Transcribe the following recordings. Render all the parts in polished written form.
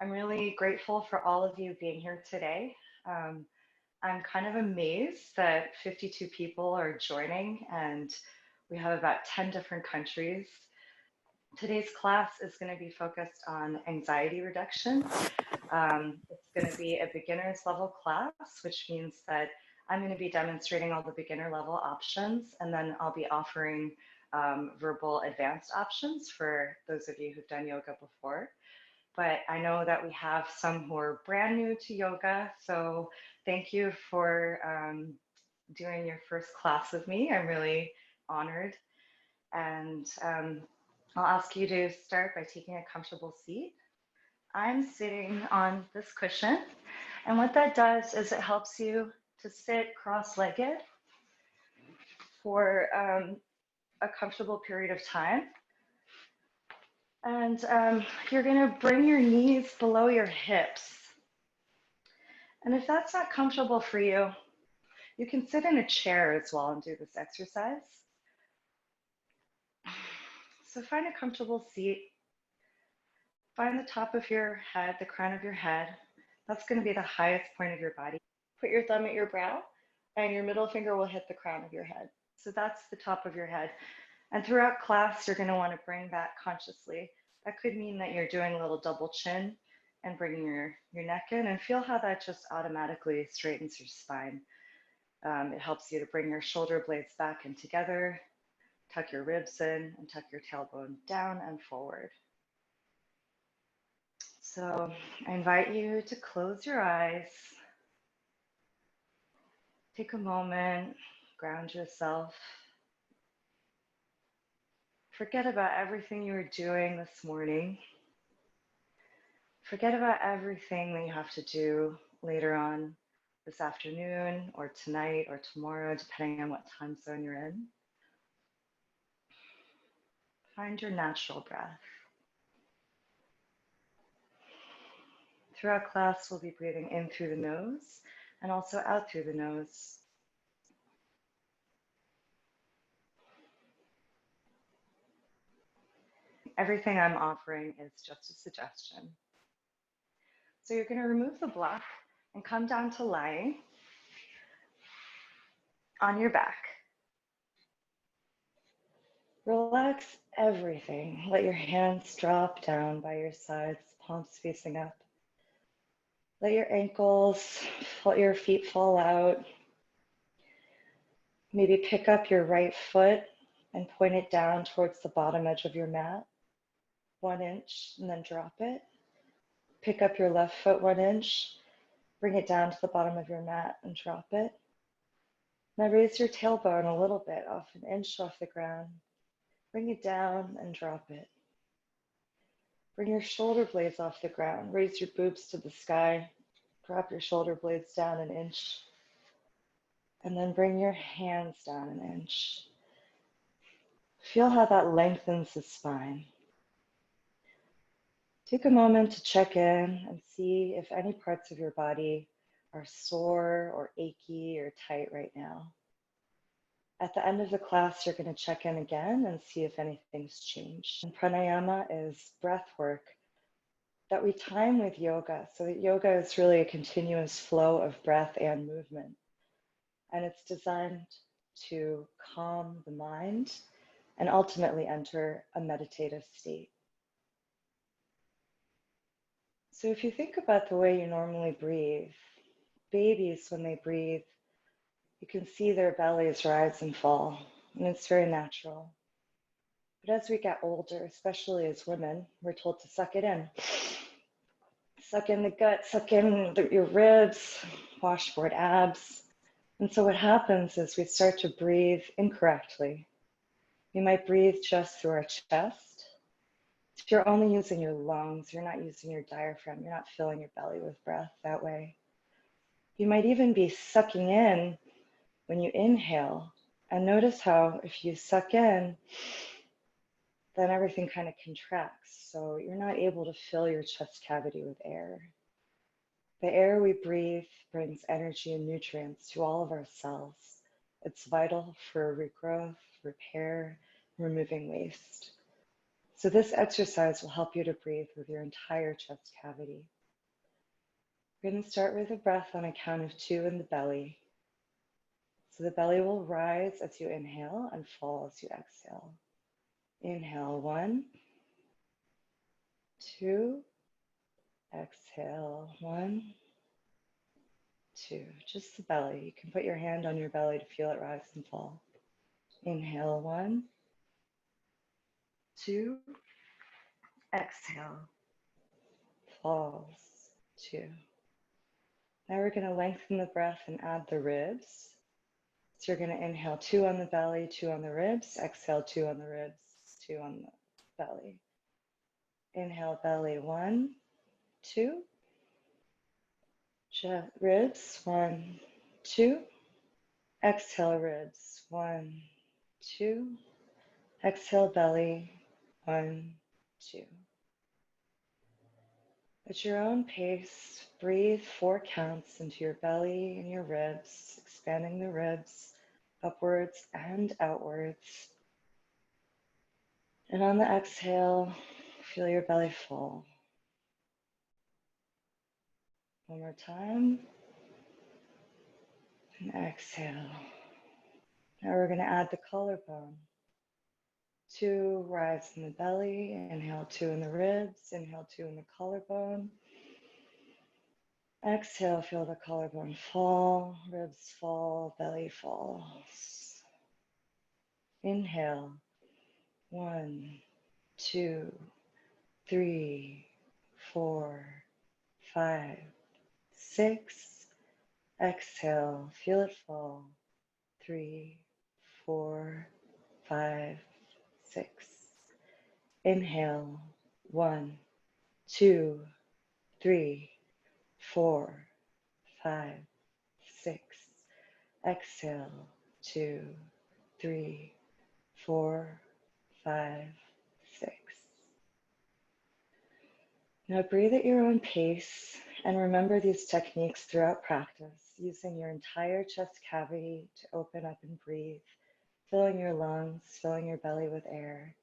I'm really grateful for all of you being here today. Um, I'm kind of amazed that 52 people are joining and we have about 10 different countries. Today's class is going to be focused on anxiety reduction. It's going to be a beginner's level class, which means that I'm going to be demonstrating all the beginner level options, and then I'll be offering verbal advanced options for those of you who've done yoga before. But I know that we have some who are brand new to yoga. So thank you for doing your first class with me. I'm really honored. And I'll ask you to start by taking a comfortable seat. I'm sitting on this cushion. And what that does is it helps you to sit cross-legged for a comfortable period of time. And you're going to bring your knees below your hips. And if that's not comfortable for you, you can sit in a chair as well and do this exercise. So find a comfortable seat. Find the top of your head, the crown of your head. That's going to be the highest point of your body. Put your thumb at your brow, and your middle finger will hit the crown of your head. So that's the top of your head. And throughout class, you're going to want to bring that consciously. That could mean that you're doing a little double chin and bringing your neck in, and feel how that just automatically straightens your spine. It helps you to bring your shoulder blades back and together, tuck your ribs in, and tuck your tailbone down and forward. So I invite you to close your eyes. Take a moment, ground yourself. Forget about everything you were doing this morning. Forget about everything that you have to do later on this afternoon or tonight or tomorrow, depending on what time zone you're in. Find your natural breath. Throughout class, we'll be breathing in through the nose and also out through the nose. Everything I'm offering is just a suggestion. So you're going to remove the block and come down to lying on your back. Relax everything. Let your hands drop down by your sides, palms facing up. Let your ankles, let your feet fall out. Maybe pick up your right foot and point it down towards the bottom edge of your mat, 1 inch, and then drop it. Pick up your left foot 1 inch, bring it down to the bottom of your mat and drop it. Now raise your tailbone a little bit, off 1 inch off the ground. Bring it down and drop it. Bring your shoulder blades off the ground. Raise your boobs to the sky. Drop your shoulder blades down 1 inch. And then bring your hands down 1 inch. Feel how that lengthens the spine. Take a moment to check in and see if any parts of your body are sore or achy or tight right now. At the end of the class, you're going to check in again and see if anything's changed. And pranayama is breath work that we time with yoga. So that yoga is really a continuous flow of breath and movement. And it's designed to calm the mind and ultimately enter a meditative state. So if you think about the way you normally breathe, babies, when they breathe, you can see their bellies rise and fall, and it's very natural. But as we get older, especially as women, we're told to suck it in. Suck in the gut, suck in your ribs, washboard abs. And so what happens is we start to breathe incorrectly. You might breathe just through our chest. If you're only using your lungs, you're not using your diaphragm, you're not filling your belly with breath that way. You might even be sucking in when you inhale. And notice how if you suck in, then everything kind of contracts. So you're not able to fill your chest cavity with air. The air we breathe brings energy and nutrients to all of our cells. It's vital for regrowth, repair, removing waste. So this exercise will help you to breathe with your entire chest cavity. We're going to start with a breath on a count of 2 in the belly. So the belly will rise as you inhale and fall as you exhale. Inhale, 1, 2, exhale, 1, 2. Just the belly. You can put your hand on your belly to feel it rise and fall. Inhale, 1, 2, exhale, falls, 2. Now we're going to lengthen the breath and add the ribs. So you're going to inhale 2 on the belly, 2 on the ribs, exhale 2 on the ribs, 2 on the belly. Inhale belly, 1, 2. Ribs, 1, 2. Exhale ribs, 1, 2. Exhale belly, 1, 2. At your own pace, breathe 4 counts into your belly and your ribs, expanding the ribs upwards and outwards. And on the exhale, feel your belly full. One more time. And exhale. Now we're going to add the collarbone. 2 rise in the belly. Inhale 2 in the ribs. Inhale 2 in the collarbone. Exhale, feel the collarbone fall, ribs fall, belly falls. Inhale. 1, 2, 3, 4, 5, 6. Exhale, feel it fall. 3, 4, 5, 6. Inhale. 1, 2, 3, 4, 5, 6. Exhale. 2, 3, 4, 5, 6. Now breathe at your own pace and remember these techniques throughout practice, using your entire chest cavity to open up and breathe, filling your lungs, filling your belly with air,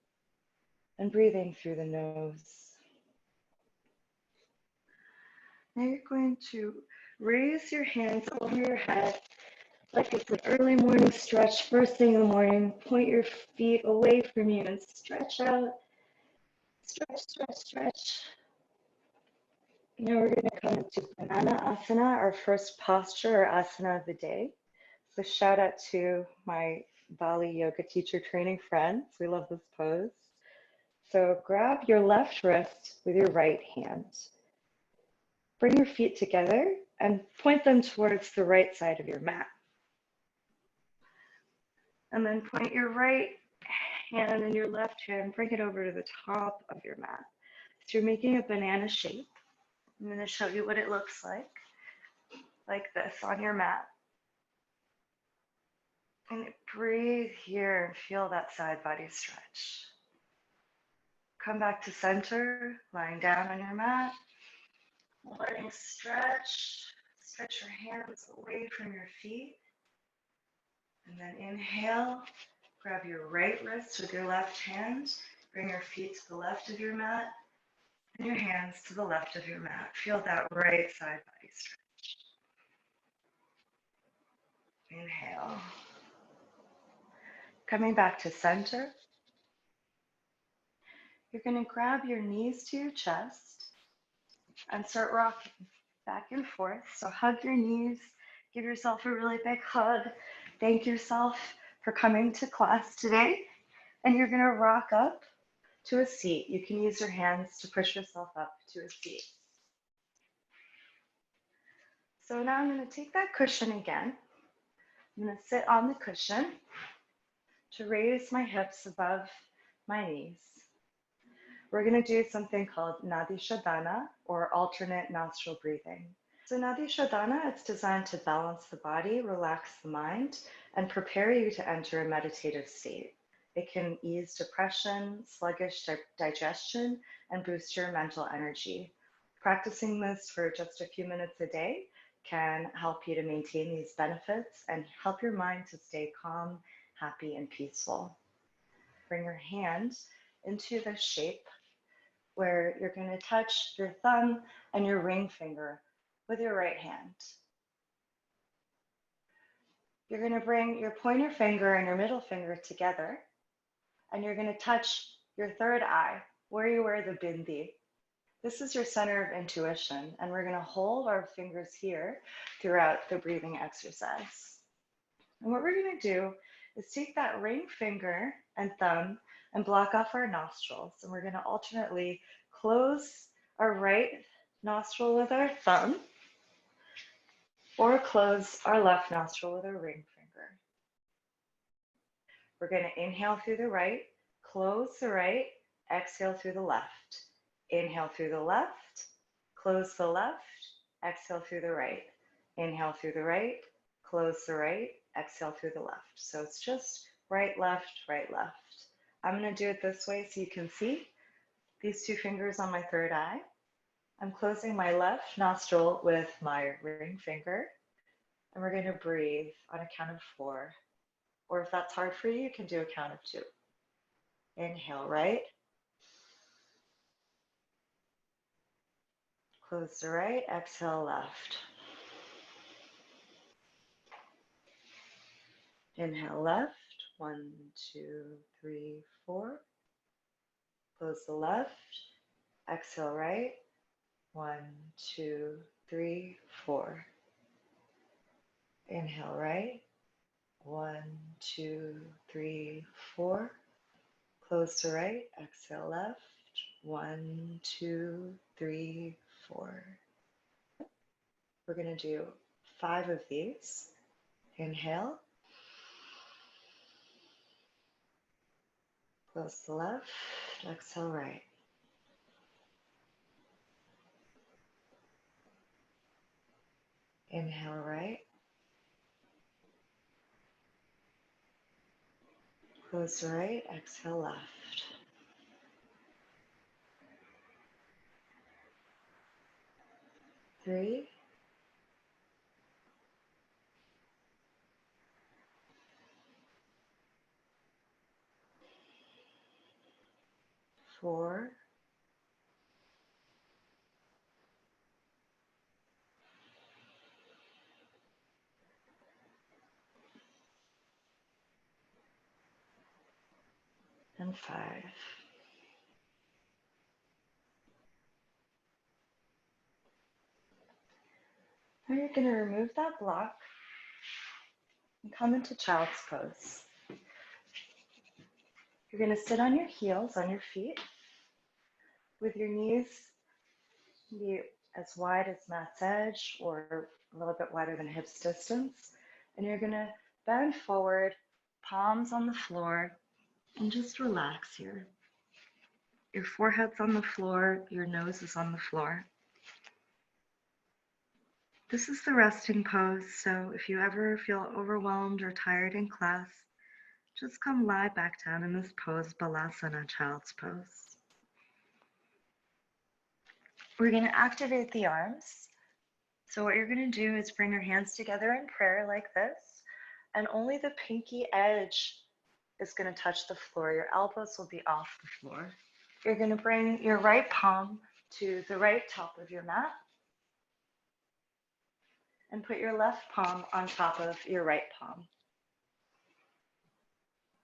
and breathing through the nose. Now you're going to raise your hands over your head like it's an early morning stretch, first thing in the morning. Point your feet away from you and stretch out. Stretch, stretch, stretch. Now we're going to come into banana asana, our first posture or asana of the day. So shout out to my Bali yoga teacher training friends. We love this pose. So grab your left wrist with your right hand. Bring your feet together and point them towards the right side of your mat. And then point your right hand and your left hand, bring it over to the top of your mat. So you're making a banana shape. I'm going to show you what it looks like this on your mat. And breathe here and feel that side body stretch. Come back to center, lying down on your mat. Letting stretch. Stretch your hands away from your feet. And then inhale, grab your right wrist with your left hand. Bring your feet to the left of your mat and your hands to the left of your mat. Feel that right side body stretch. Inhale. Coming back to center. You're going to grab your knees to your chest and start rocking back and forth. So hug your knees, give yourself a really big hug. Thank yourself for coming to class today. And you're going to rock up to a seat. You can use your hands to push yourself up to a seat. So now I'm going to take that cushion again. I'm going to sit on the cushion to raise my hips above my knees. We're going to do something called Nadi Shodhana, or alternate nostril breathing. So Nadi Shodhana, it's designed to balance the body, relax the mind, and prepare you to enter a meditative state. It can ease depression, sluggish digestion, and boost your mental energy. Practicing this for just a few minutes a day can help you to maintain these benefits and help your mind to stay calm, happy, and peaceful. Bring your hand into the shape where you're going to touch your thumb and your ring finger with your right hand. You're going to bring your pointer finger and your middle finger together, and you're going to touch your third eye where you wear the bindi. This is your center of intuition, and we're going to hold our fingers here throughout the breathing exercise. And what we're going to do is take that ring finger and thumb and block off our nostrils, and we're going to alternately close our right nostril with our thumb or close our left nostril with our ring finger. We're going to inhale through the right, close the right, exhale through the left. Inhale through the left, close the left, exhale through the right. Inhale through the right, close the right, exhale through the left. So it's just right, left, right, left. I'm going to do it this way so you can see these two fingers on my third eye. I'm closing my left nostril with my ring finger, and we're going to breathe on a count of 4. Or if that's hard for you, you can do a count of 2. Inhale right, close the right, exhale left. Inhale left, 1, 2, 3, 4. Close the left, exhale right, 1, 2, 3, 4. Inhale right, 1, 2, 3, 4. Close the right, exhale left, 1, 2, 3, 4. We're going to do 5 of these. Inhale, close the left, exhale right. Inhale right, close the right, exhale left. 3, 4, 5. Now you're going to remove that block and come into child's pose. You're going to sit on your heels, on your feet, with your knees maybe as wide as mat's edge or a little bit wider than hips distance. And you're going to bend forward, palms on the floor, and just relax here. Your forehead's on the floor, your nose is on the floor. This is the resting pose, so if you ever feel overwhelmed or tired in class, just come lie back down in this pose, Balasana, child's pose. We're going to activate the arms. So what you're going to do is bring your hands together in prayer like this, and only the pinky edge is going to touch the floor. Your elbows will be off the floor. You're going to bring your right palm to the right top of your mat and put your left palm on top of your right palm.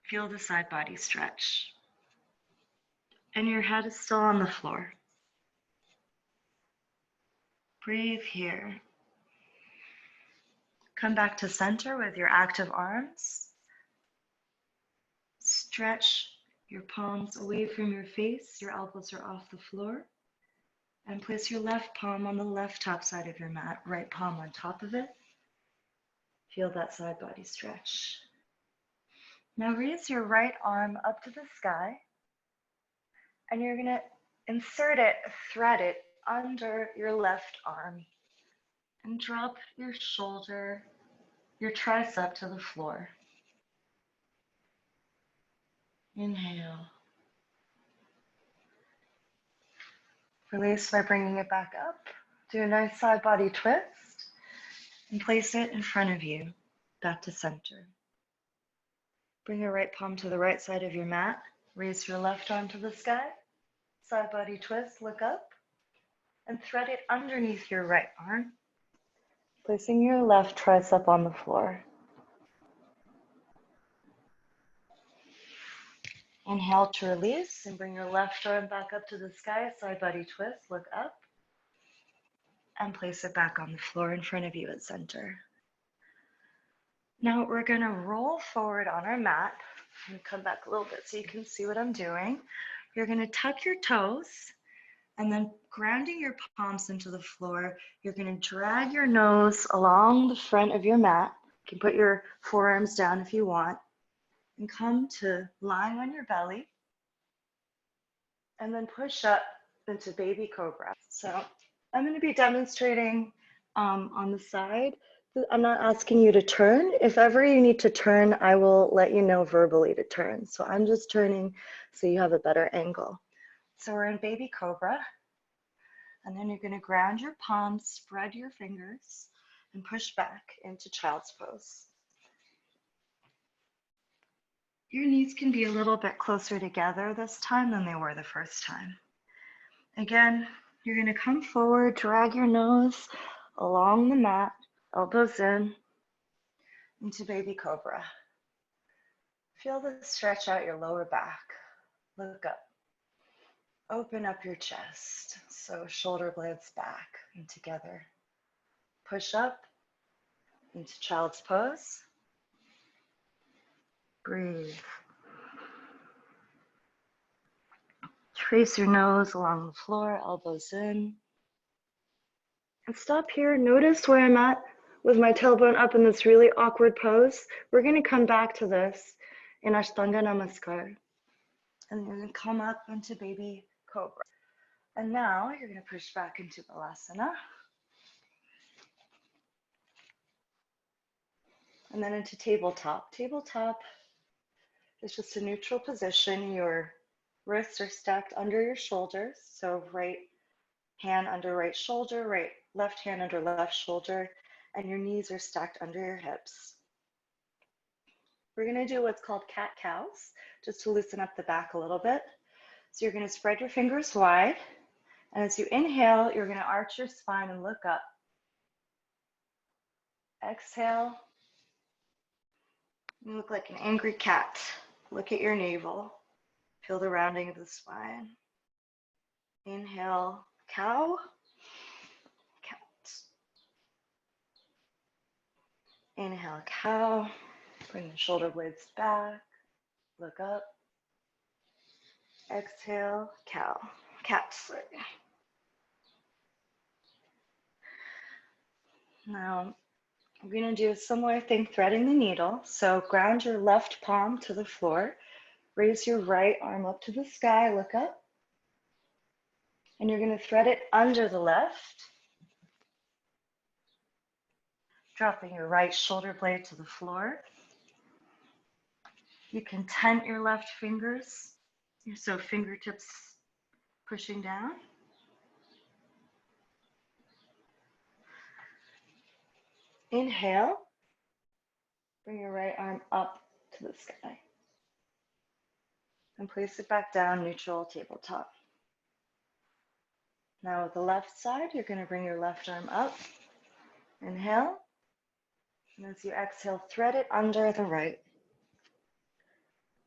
Feel the side body stretch. And your head is still on the floor. Breathe here. Come back to center with your active arms. Stretch your palms away from your face. Your elbows are off the floor. And place your left palm on the left top side of your mat, right palm on top of it. Feel that side body stretch. Now raise your right arm up to the sky, and you're going to insert it, thread it under your left arm, and drop your shoulder, your tricep to the floor. Inhale. Release by bringing it back up. Do a nice side body twist and place it in front of you, back to center. Bring your right palm to the right side of your mat, Raise your left arm to the sky, side body twist, look up, and thread it underneath your right arm, placing your left tricep on the floor. Inhale to release and bring your left arm back up to the sky, side body twist, look up, and place it back on the floor in front of you at center. Now we're gonna roll forward on our mat. I'm gonna come back a little bit so you can see what I'm doing. You're gonna tuck your toes and then grounding your palms into the floor, you're gonna drag your nose along the front of your mat. You can put your forearms down if you want and come to lying on your belly and then push up into baby cobra. So I'm gonna be demonstrating on the side. I'm not asking you to turn. If ever you need to turn, I will let you know verbally to turn. So I'm just turning so you have a better angle. So we're in baby cobra. And then you're gonna ground your palms, spread your fingers, and push back into child's pose. Your knees can be a little bit closer together this time than they were the first time. Again, you're gonna come forward, drag your nose along the mat, elbows in, into baby cobra. Feel the stretch out your lower back. Look up. Open up your chest. So shoulder blades back and together. Push up into child's pose. Breathe. Trace your nose along the floor, elbows in. And stop here. Notice where I'm at with my tailbone up in this really awkward pose. We're going to come back to this in Ashtanga Namaskar. And you're going to come up into baby cobra. And now you're going to push back into Balasana. And then into tabletop. Tabletop is just a neutral position. Your wrists are stacked under your shoulders. So right hand under right shoulder, left hand under left shoulder, and your knees are stacked under your hips. We're gonna do what's called cat-cows, just to loosen up the back a little bit. So you're gonna spread your fingers wide, and as you inhale, you're gonna arch your spine and look up. Exhale, you look like an angry cat. Look at your navel. Feel the rounding of the spine. Inhale, cow, cat. Inhale, cow. Bring the shoulder blades back. Look up. Exhale, cow, cat. Now, we're going to do a similar thing, threading the needle. So ground your left palm to the floor. Raise your right arm up to the sky, look up. And you're going to thread it under the left. Dropping your right shoulder blade to the floor. You can tent your left fingers, so fingertips pushing down. Inhale. Bring your right arm up to the sky. And place it back down, neutral tabletop. Now with the left side, you're going to bring your left arm up. Inhale. And as you exhale, thread it under the right.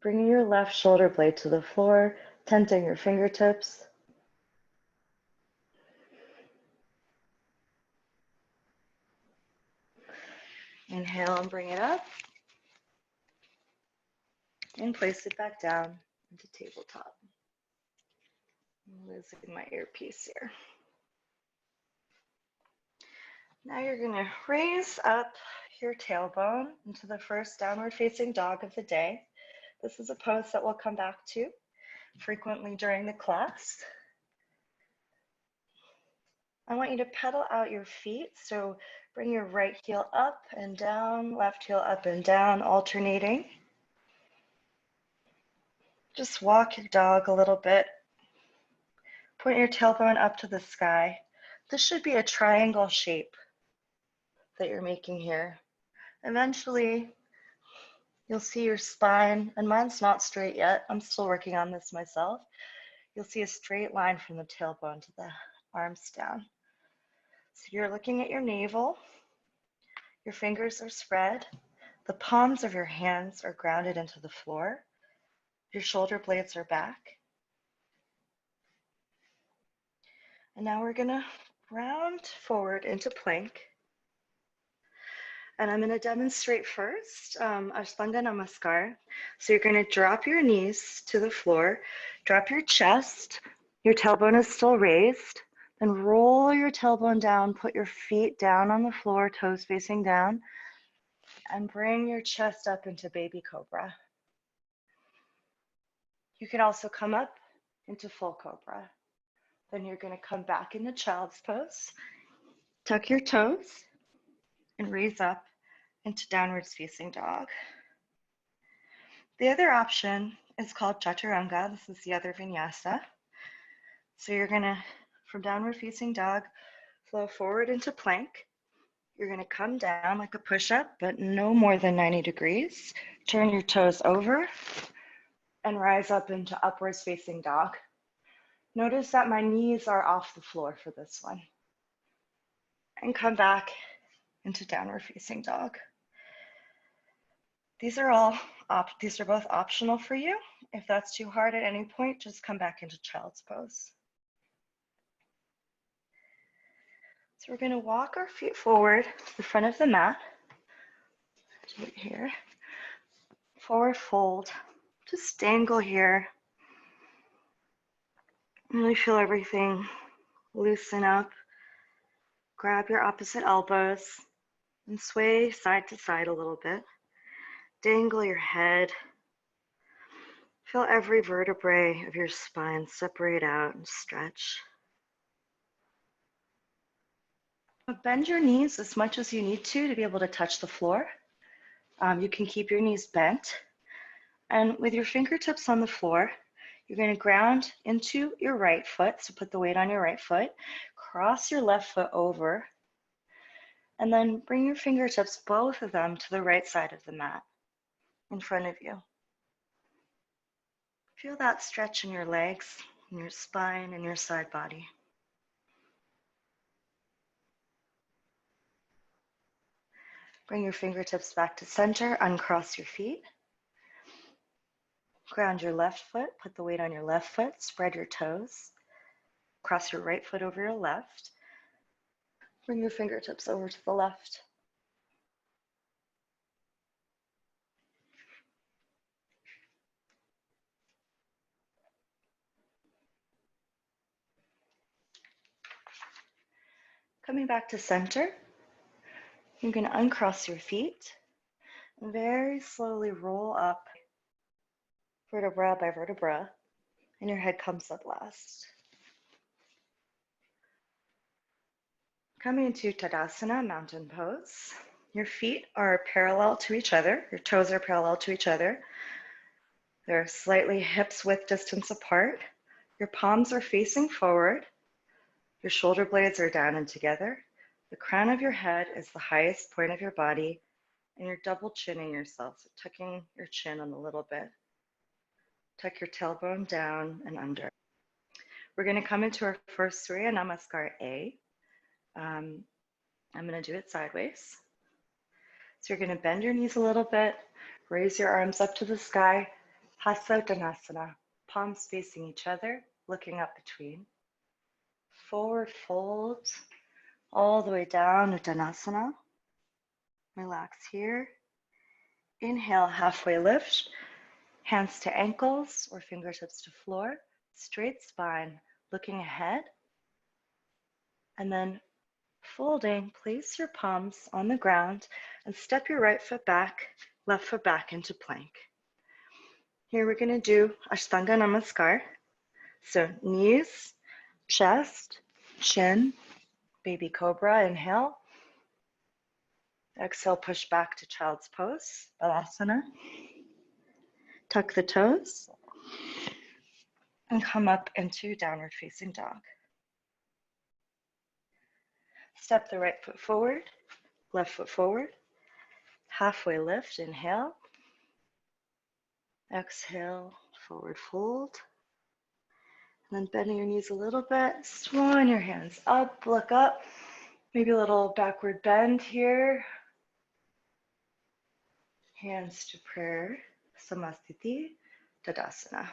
Bringing your left shoulder blade to the floor, tenting your fingertips. Inhale and bring it up. And place it back down into tabletop. I'm losing my earpiece here. Now you're going to raise up your tailbone into the first downward facing dog of the day. This is a pose that we'll come back to frequently during the class. I want you to pedal out your feet. So bring your right heel up and down, left heel up and down, alternating. Just walk your dog a little bit. Point your tailbone up to the sky. This should be a triangle shape that you're making here. Eventually, You'll see your spine, and mine's not straight yet. I'm still working on this myself. You'll see a straight line from the tailbone to the arms down. So you're looking at your navel. Your fingers are spread. The palms of your hands are grounded into the floor. Your shoulder blades are back. And now we're gonna round forward into plank. And I'm gonna demonstrate first Ashtanga Namaskar. So you're gonna drop your knees to the floor, drop your chest, your tailbone is still raised, then roll your tailbone down, put your feet down on the floor, toes facing down, and bring your chest up into baby cobra. You can also come up into full cobra. Then you're gonna come back into child's pose, tuck your toes, and raise up into downwards facing dog. The other option is called chaturanga. This is the other vinyasa. So you're gonna, from downward facing dog, flow forward into plank. You're gonna come down like a push-up, but no more than 90 degrees. Turn your toes over and rise up into upwards facing dog. Notice that my knees are off the floor for this one. And come back into downward facing dog. These are both optional for you. If that's too hard at any point, just come back into child's pose. So we're gonna walk our feet forward to the front of the mat. Do it here. Forward fold. Just dangle here. Really feel everything loosen up. Grab your opposite elbows and sway side to side a little bit. Dangle your head. Feel every vertebrae of your spine separate out and stretch. Bend your knees as much as you need to be able to touch the floor. You can keep your knees bent. And with your fingertips on the floor, you're going to ground into your right foot. So put the weight on your right foot. Cross your left foot over. And then bring your fingertips, both of them, to the right side of the mat in front of you. Feel that stretch in your legs, in your spine, and your side body. Bring your fingertips back to center, uncross your feet. Ground your left foot, put the weight on your left foot, spread your toes. Cross your right foot over your left. Bring your fingertips over to the left. Coming back to center, you're going to uncross your feet and very slowly roll up vertebra by vertebra, and your head comes up last. Coming into Tadasana, mountain pose. Your feet are parallel to each other. Your toes are parallel to each other. They're slightly hips width distance apart. Your palms are facing forward. Your shoulder blades are down and together. The crown of your head is the highest point of your body, and you're double chinning yourself, so tucking your chin in a little bit. Tuck your tailbone down and under. We're going to come into our first Surya Namaskar A. I'm going to do it sideways. So you're going to bend your knees a little bit, raise your arms up to the sky, Hasta Uttanasana, palms facing each other, looking up between. Forward fold, all the way down, Uttanasana. Relax here. Inhale, halfway lift, hands to ankles or fingertips to floor, straight spine, looking ahead. And then folding, place your palms on the ground and step your right foot back, left foot back into plank. Here we're going to do Ashtanga Namaskar. So knees, chest, chin, baby cobra, inhale. Exhale, push back to child's pose, Balasana. Tuck the toes and come up into downward facing dog. Step the right foot forward, left foot forward. Halfway lift, inhale. Exhale, forward fold. And then bending your knees a little bit, swan your hands up, look up. Maybe a little backward bend here. Hands to prayer, Samastiti, Tadasana.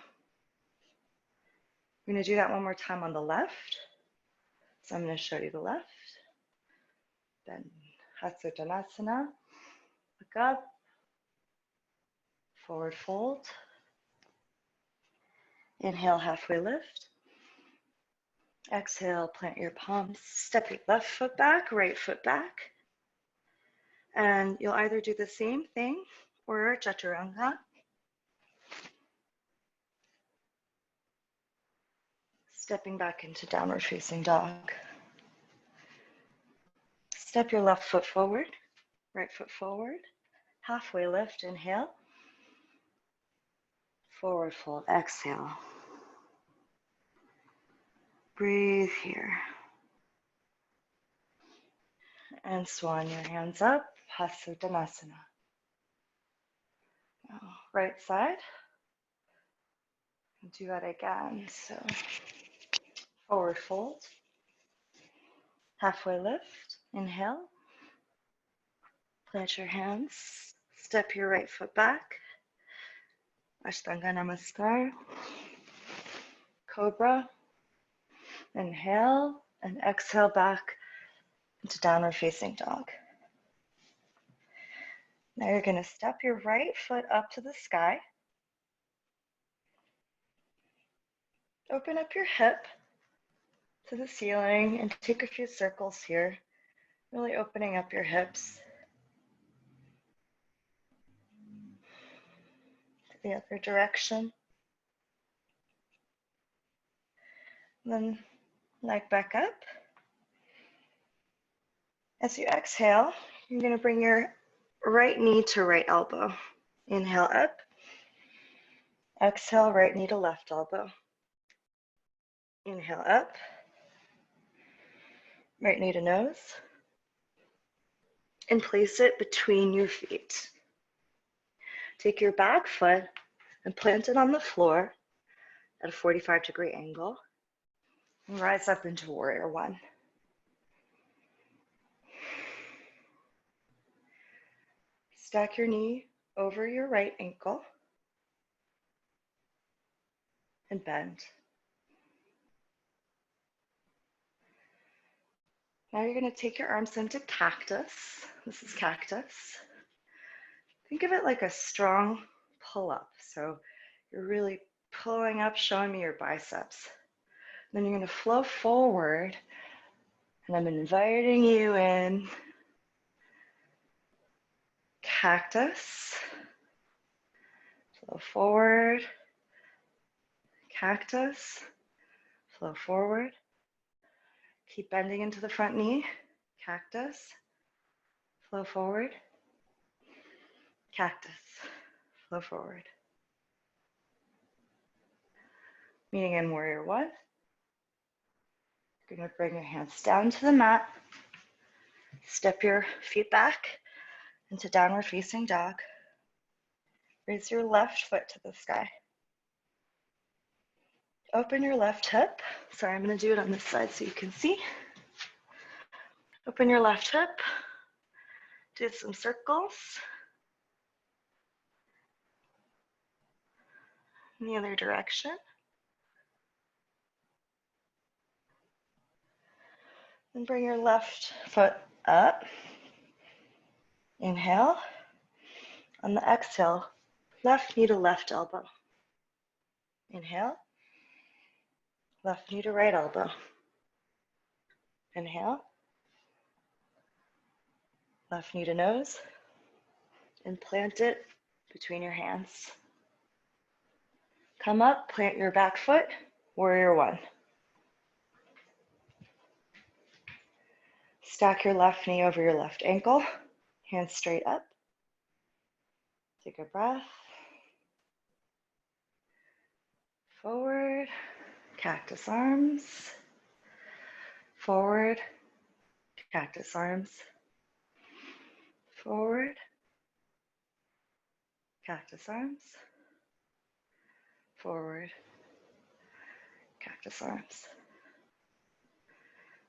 We're going to do that one more time on the left. So I'm going to show you the left. Then Hatsutanasana. Look up. Forward fold. Inhale, halfway lift. Exhale, plant your palms. Step your left foot back, right foot back. And you'll either do the same thing or Chaturanga. Stepping back into downward facing dog. Step your left foot forward, right foot forward. Halfway lift, inhale. Forward fold, exhale. Breathe here. And swan your hands up, Hasuttanasana. Now, right side. Do that again. So, forward fold. Halfway lift, inhale. Plant your hands. Step your right foot back. Ashtanga Namaskar. Cobra. Inhale and exhale back into downward facing dog. Now you're going to step your right foot up to the sky. Open up your hip to the ceiling and take a few circles here, really opening up your hips. To the other direction. And then leg back up. As you exhale, you're going to bring your right knee to right elbow. Inhale up. Exhale, right knee to left elbow. Inhale up. Right knee to nose. And place it between your feet. Take your back foot and plant it on the floor at a 45-degree angle. And rise up into warrior one. Stack your knee over your right ankle and bend. Now you're going to take your arms into cactus. This is cactus. Think of it like a strong pull-up. So you're really pulling up, showing me your biceps. Then you're going to flow forward, and I'm inviting you in. Cactus. Flow forward. Cactus. Flow forward. Keep bending into the front knee. Cactus. Flow forward. Cactus. Flow forward. Meeting in warrior one. You're going to bring your hands down to the mat. Step your feet back into downward facing dog. Raise your left foot to the sky. Open your left hip. Sorry, I'm going to do it on this side so you can see. Open your left hip. Do some circles. In the other direction. And bring your left foot up. Inhale. On the exhale, left knee to left elbow. Inhale. Left knee to right elbow. Inhale. Left knee to nose. And plant it between your hands. Come up, plant your back foot, warrior one. Stack your left knee over your left ankle, hands straight up. Take a breath. Forward, cactus arms. Forward, cactus arms. Forward, cactus arms. forward, cactus arms.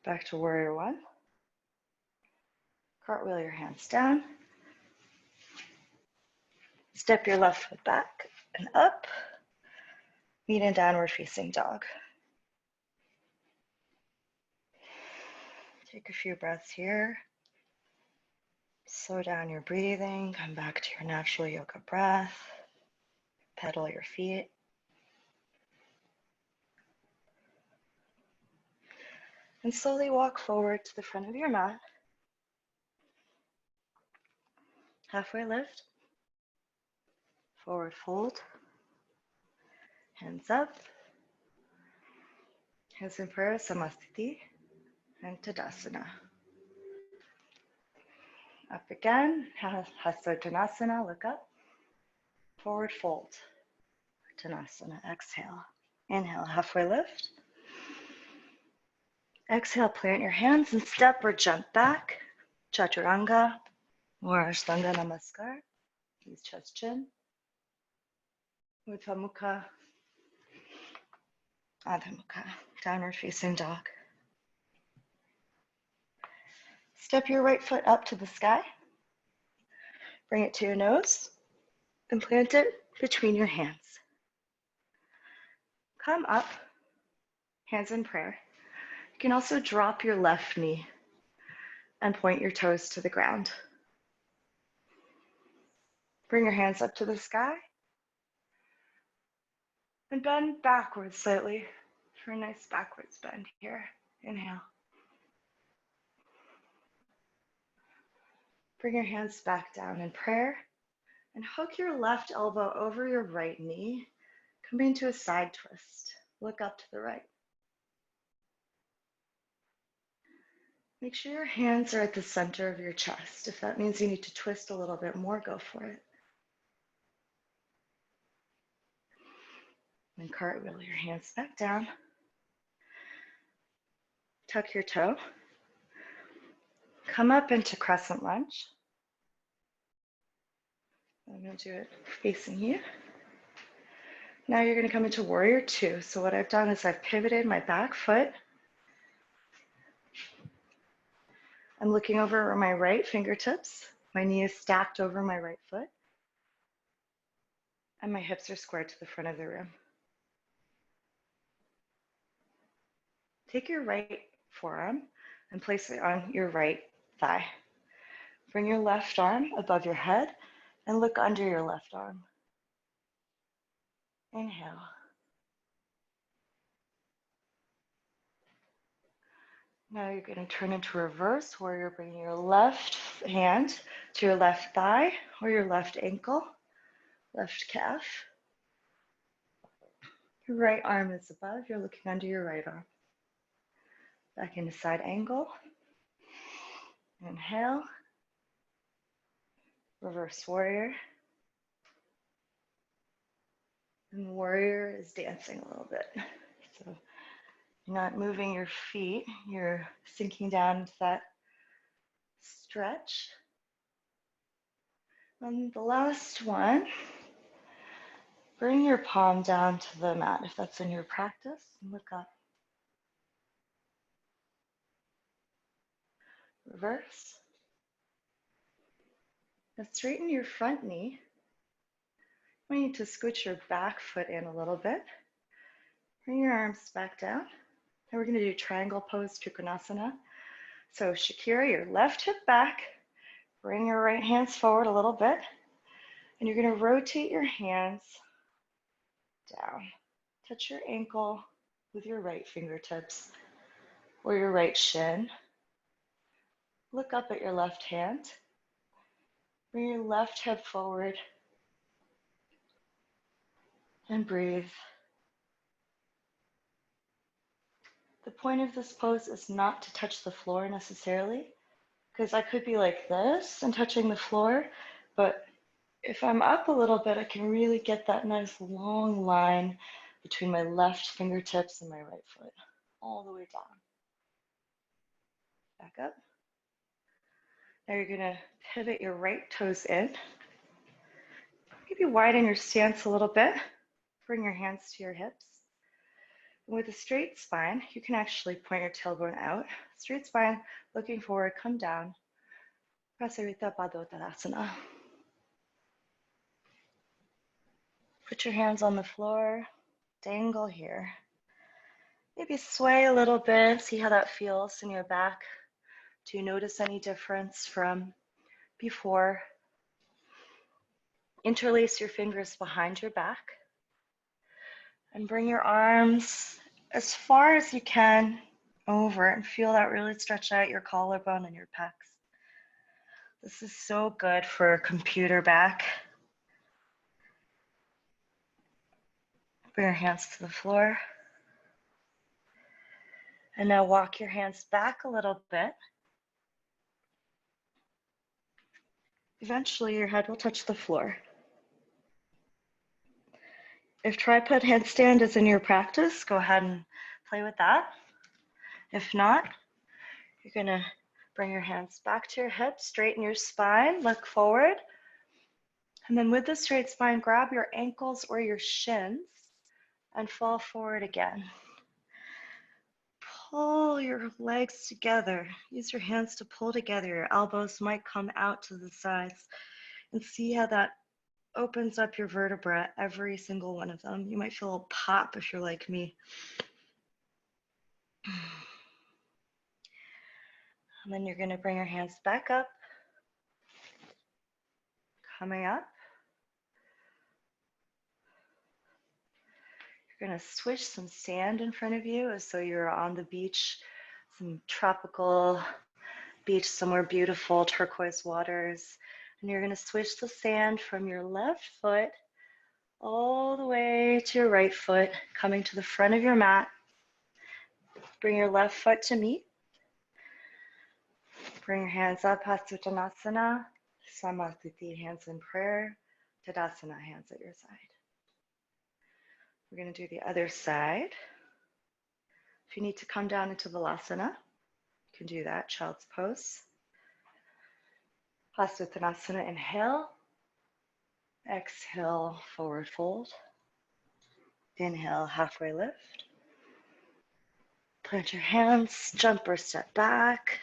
Back to warrior one. Cartwheel your hands down. Step your left foot back and up. Meet in downward facing dog. Take a few breaths here. Slow down your breathing. Come back to your natural yoga breath. Pedal your feet. And slowly walk forward to the front of your mat. Halfway lift. Forward fold. Hands up. Hands in prayer, Samasthiti, and Tadasana. Up again, Hasta Uttanasana, look up. Forward fold, Uttanasana, exhale. Inhale, halfway lift. Exhale, plant your hands and step or jump back. Chaturanga, or Ashtanga Namaskar. Use chest chin. Uddha Mukha, Adha Mukha, downward facing dog. Step your right foot up to the sky. Bring it to your nose and plant it between your hands. Come up, hands in prayer. You can also drop your left knee and point your toes to the ground. Bring your hands up to the sky and bend backwards slightly for a nice backwards bend here. Inhale. Bring your hands back down in prayer and hook your left elbow over your right knee. Come into a side twist. Look up to the right. Make sure your hands are at the center of your chest. If that means you need to twist a little bit more, go for it. And cartwheel your hands back down. Tuck your toe. Come up into crescent lunge. I'm going to do it facing you. Now you're going to come into warrior two. So what I've done is I've pivoted my back foot. I'm looking over my right fingertips. My knee is stacked over my right foot. And my hips are squared to the front of the room. Take your right forearm and place it on your right thigh. Bring your left arm above your head and look under your left arm. Inhale. Now you're going to turn into reverse where you're bringing your left hand to your left thigh or your left ankle, left calf. Your right arm is above, you're looking under your right arm. Back into side angle. Inhale. Reverse warrior. And warrior is dancing a little bit. So you're not moving your feet, you're sinking down into that stretch. And the last one, bring your palm down to the mat if that's in your practice, and look up. Reverse. Now straighten your front knee. You might need to scooch your back foot in a little bit. Bring your arms back down. Now we're going to do triangle pose, Trikonasana. So Shakira, your left hip back. Bring your right hands forward a little bit. And you're going to rotate your hands down. Touch your ankle with your right fingertips or your right shin. Look up at your left hand. Bring your left hip forward and breathe. The point of this pose is not to touch the floor necessarily, because I could be like this and touching the floor, but if I'm up a little bit, I can really get that nice long line between my left fingertips and my right foot, all the way down. Back up. Now you're going to pivot your right toes in. Maybe widen your stance a little bit. Bring your hands to your hips. And with a straight spine, you can actually point your tailbone out. Straight spine, looking forward, come down. Prasarita Padottanasana. Put your hands on the floor, dangle here. Maybe sway a little bit, see how that feels in your back. Do you notice any difference from before? Interlace your fingers behind your back and bring your arms as far as you can over and feel that really stretch out your collarbone and your pecs. This is so good for computer back. Bring your hands to the floor. And now walk your hands back a little bit. Eventually your head will touch the floor. If tripod handstand is in your practice, go ahead and play with that. If not, you're gonna bring your hands back to your hips, straighten your spine, look forward. And then with the straight spine, grab your ankles or your shins and fall forward again. Pull your legs together. Use your hands to pull together. Your elbows might come out to the sides. And see how that opens up your vertebra, every single one of them. You might feel a pop if you're like me. And then you're going to bring your hands back up, coming up. You're going to swish some sand in front of you as though you're on the beach, some tropical beach, somewhere beautiful, turquoise waters. And you're going to swish the sand from your left foot all the way to your right foot, coming to the front of your mat. Bring your left foot to meet. Bring your hands up, Hasuttanasana, Samasthiti, hands in prayer, Tadasana, hands at your side. We're going to do the other side. If you need to come down into Balasana, you can do that, child's pose. Hasuttanasana, inhale. Exhale, forward fold. Inhale, halfway lift. Plant your hands, jump or step back.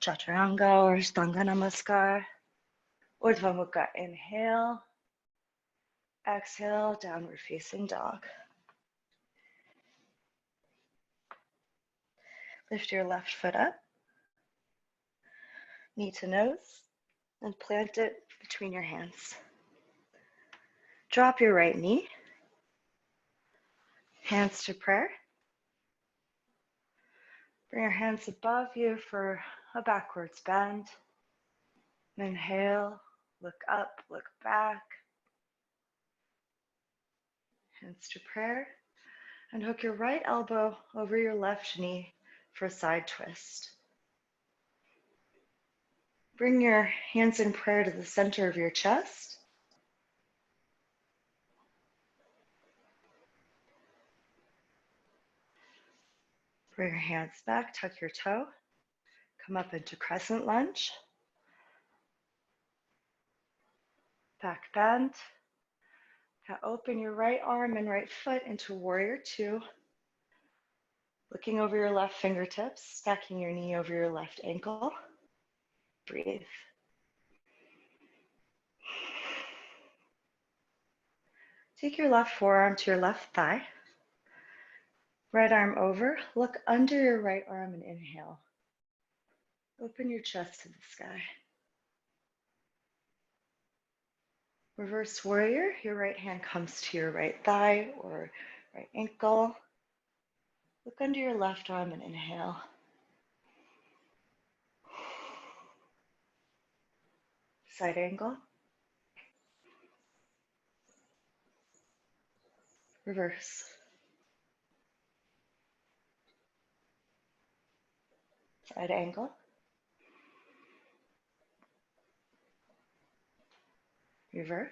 Chaturanga or Stanga Namaskar. Urdhva Mukha, inhale. Exhale, downward facing dog. Lift your left foot up, knee to nose, and plant it between your hands. Drop your right knee, hands to prayer. Bring your hands above you for a backwards bend. Inhale, look up, look back. Hands to prayer. And hook your right elbow over your left knee for a side twist. Bring your hands in prayer to the center of your chest. Bring your hands back, tuck your toe. Come up into crescent lunge. Back bend. Now open your right arm and right foot into warrior two. Looking over your left fingertips, stacking your knee over your left ankle. Breathe. Take your left forearm to your left thigh. Right arm over, look under your right arm and inhale. Open your chest to the sky. Reverse warrior, your right hand comes to your right thigh or right ankle. Look under your left arm and inhale. Side angle. Reverse. Side angle. Reverse.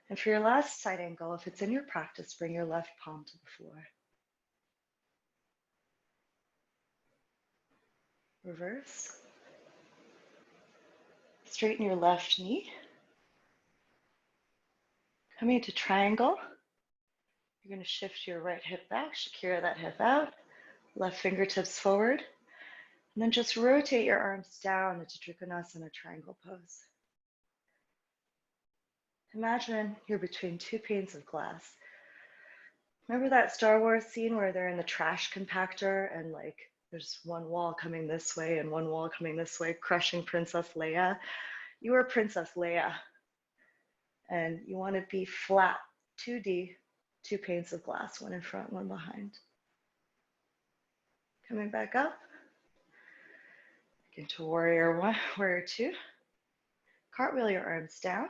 And for your last side angle, if it's in your practice, bring your left palm to the floor. Reverse. Straighten your left knee. Coming into triangle, you're going to shift your right hip back, shakira that hip out, left fingertips forward, and then just rotate your arms down into Trikonasana triangle pose. Imagine you're between two panes of glass. Remember that Star Wars scene where they're in the trash compactor and like there's one wall coming this way and one wall coming this way, crushing Princess Leia? You are Princess Leia, and you want to be flat, 2D, two panes of glass, one in front, one behind. Coming back up into warrior one, warrior two. Cartwheel your arms down.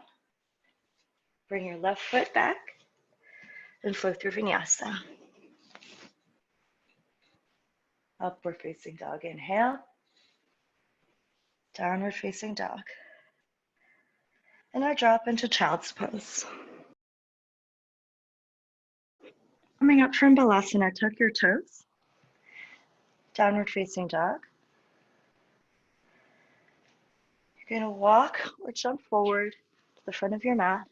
Bring your left foot back and flow through Vinyasa. Upward facing dog, inhale. Downward facing dog. And now drop into child's pose. Coming up from Balasana, tuck your toes. Downward facing dog. You're going to walk or jump forward to the front of your mat.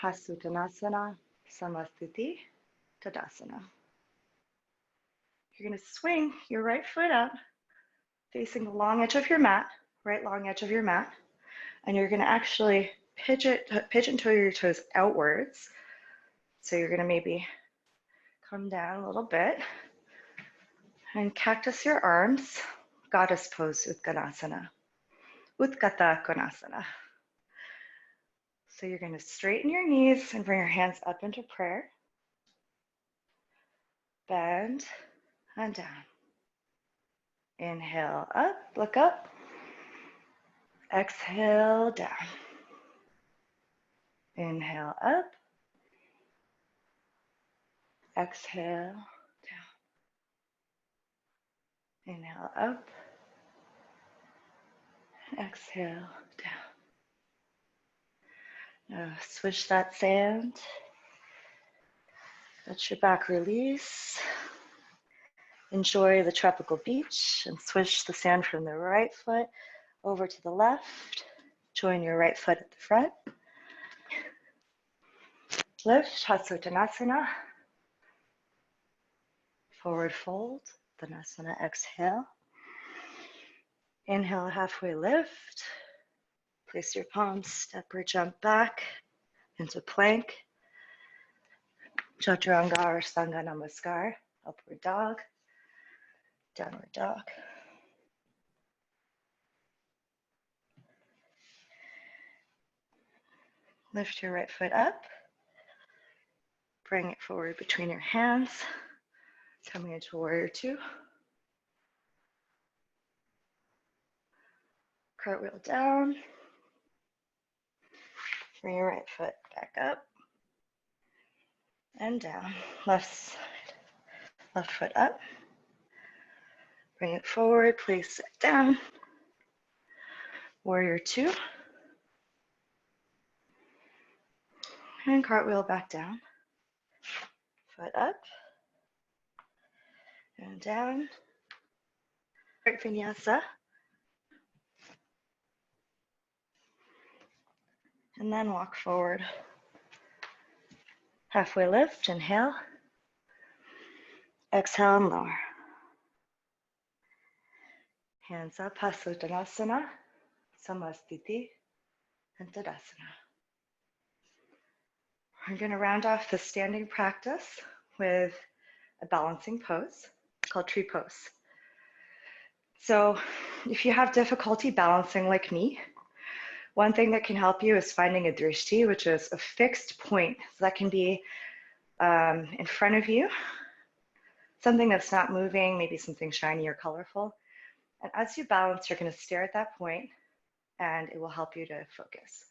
Hasuttanasana, Samasthiti, Tadasana. You're going to swing your right foot up, facing the long edge of your mat, right long edge of your mat, and you're going to actually pitch and toe your toes outwards. So you're going to maybe come down a little bit and cactus your arms, goddess pose, Uttanasana, Utkata Konasana. So you're going to straighten your knees and bring your hands up into prayer. Bend and down. Inhale up, look up. Exhale down. Inhale up. Exhale down. Inhale up. Exhale down. Now swish that sand. Let your back release. Enjoy the tropical beach and swish the sand from the right foot over to the left. Join your right foot at the front. Lift, Hasuttanasana. Forward fold, Uttanasana, exhale. Inhale, halfway lift. Place your palms, step or jump back into plank. Chaturanga or Sangha Namaskar, upward dog, downward dog. Lift your right foot up. Bring it forward between your hands. Coming into warrior two. Cartwheel down. Bring your right foot back up and down. Left side, left foot up. Bring it forward, place it down. Warrior two. And cartwheel back down. Foot up and down. Right, Vinyasa. And then walk forward. Halfway lift, inhale. Exhale and lower. Hands up, Hasuttanasana, Samasthiti, and Tadasana. We're going to round off the standing practice with a balancing pose called tree pose. So if you have difficulty balancing like me, one thing that can help you is finding a drishti, which is a fixed point. So that can be in front of you, something that's not moving, maybe something shiny or colorful. And as you balance, you're going to stare at that point and it will help you to focus.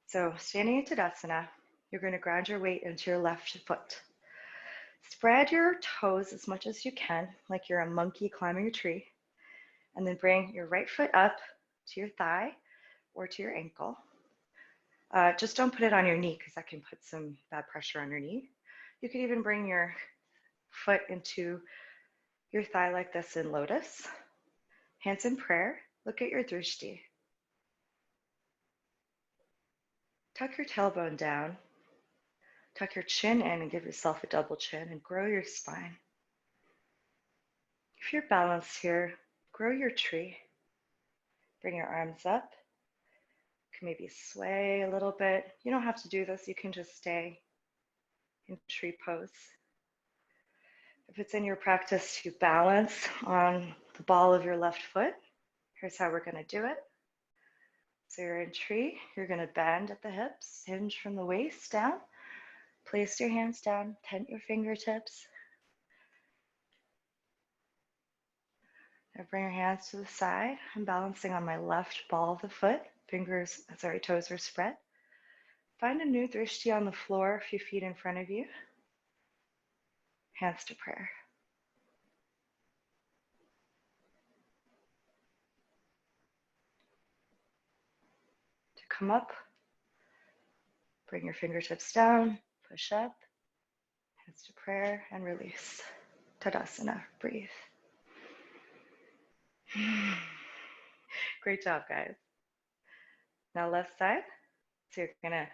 So standing in Tadasana, you're going to ground your weight into your left foot. Spread your toes as much as you can, like you're a monkey climbing a tree, and then bring your right foot up to your thigh or to your ankle. Just don't put it on your knee because that can put some bad pressure on your knee. You could even bring your foot into your thigh like this in lotus. Hands in prayer. Look at your drishti. Tuck your tailbone down. Tuck your chin in and give yourself a double chin and grow your spine. If you're balanced here, grow your tree. Bring your arms up. You can maybe sway a little bit. You don't have to do this. You can just stay in tree pose. If it's in your practice to balance on the ball of your left foot, here's how we're going to do it. So you're in tree. You're going to bend at the hips, hinge from the waist down. Place your hands down, tent your fingertips. Now bring your hands to the side. I'm balancing on my left ball of the foot. Toes are spread. Find a new drishti on the floor, a few feet in front of you. Hands to prayer. To come up, bring your fingertips down, push up, hands to prayer, and release. Tadasana, breathe. Great job, guys. Now left side. So you're gonna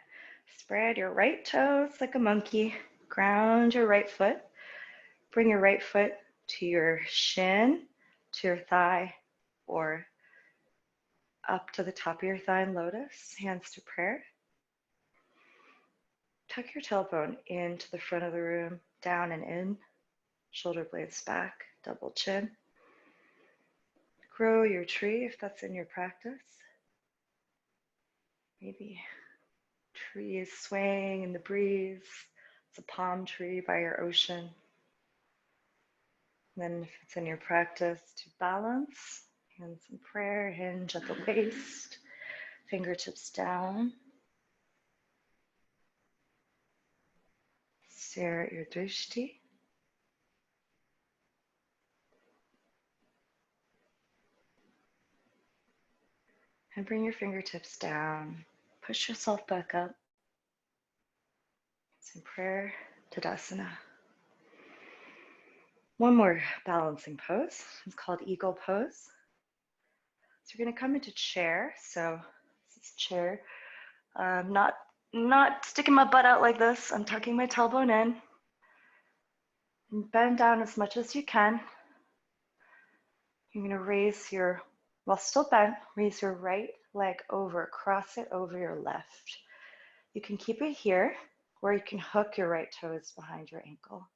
spread your right toes like a monkey, ground your right foot, bring your right foot to your shin, to your thigh, or up to the top of your thigh in lotus, hands to prayer. Tuck your tailbone into the front of the room, down and in, shoulder blades back, double chin. Grow your tree if that's in your practice. Maybe trees swaying in the breeze. It's a palm tree by your ocean. And then if it's in your practice to balance, hands in prayer, hinge at the waist, fingertips down. Stare at your drishti. And bring your fingertips down. Push yourself back up. It's in prayer, Tadasana. One more balancing pose. It's called eagle pose. So you're going to come into chair. So this is chair. Not sticking my butt out like this. I'm tucking my tailbone in. And bend down as much as you can. You're going to raise while still bent, raise your right leg over, cross it over your left. You can keep it here, or you can hook your right toes behind your ankle.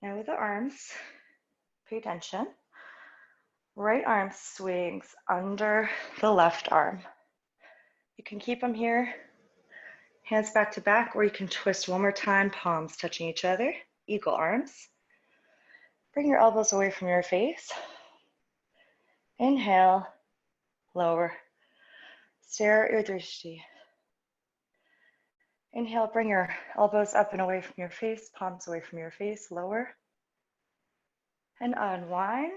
Now with the arms, pay attention. Right arm swings under the left arm. You can keep them here, hands back to back, or you can twist one more time, palms touching each other, eagle arms. Bring your elbows away from your face. Inhale, lower. Stare at your drishti. Inhale, bring your elbows up and away from your face, palms away from your face, lower. And unwind.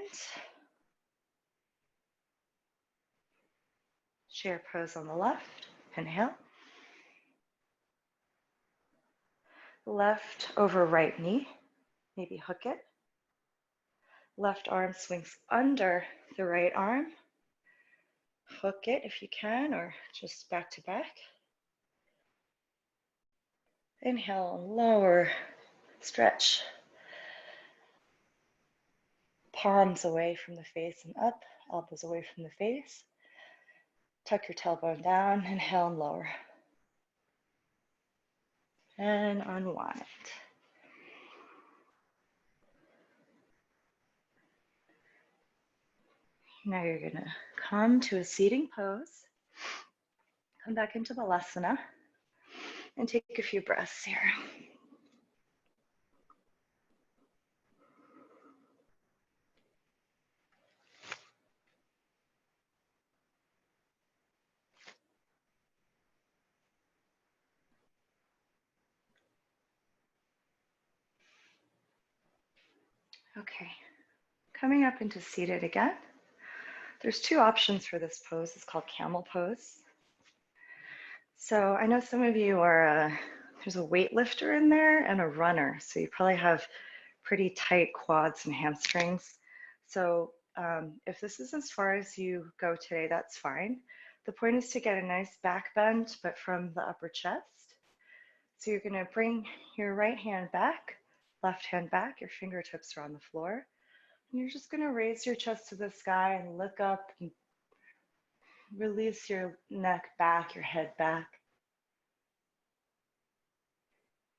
Chair pose on the left. Inhale. Left over right knee. Maybe hook it. Left arm swings under the right arm. Hook it if you can, or just back to back. Inhale, lower, stretch. Palms away from the face and up, elbows away from the face. Tuck your tailbone down, inhale and lower. And unwind. Now you're going to come to a seating pose. Come back into Balasana and take a few breaths here. Okay, coming up into seated again. There's two options for this pose. It's called camel pose. So I know some of you are, there's a weightlifter in there and a runner. So you probably have pretty tight quads and hamstrings. So if this is as far as you go today, that's fine. The point is to get a nice back bend, but from the upper chest. So you're going to bring your right hand back, left hand back, your fingertips are on the floor. And you're just going to raise your chest to the sky and look up and release your neck back, your head back.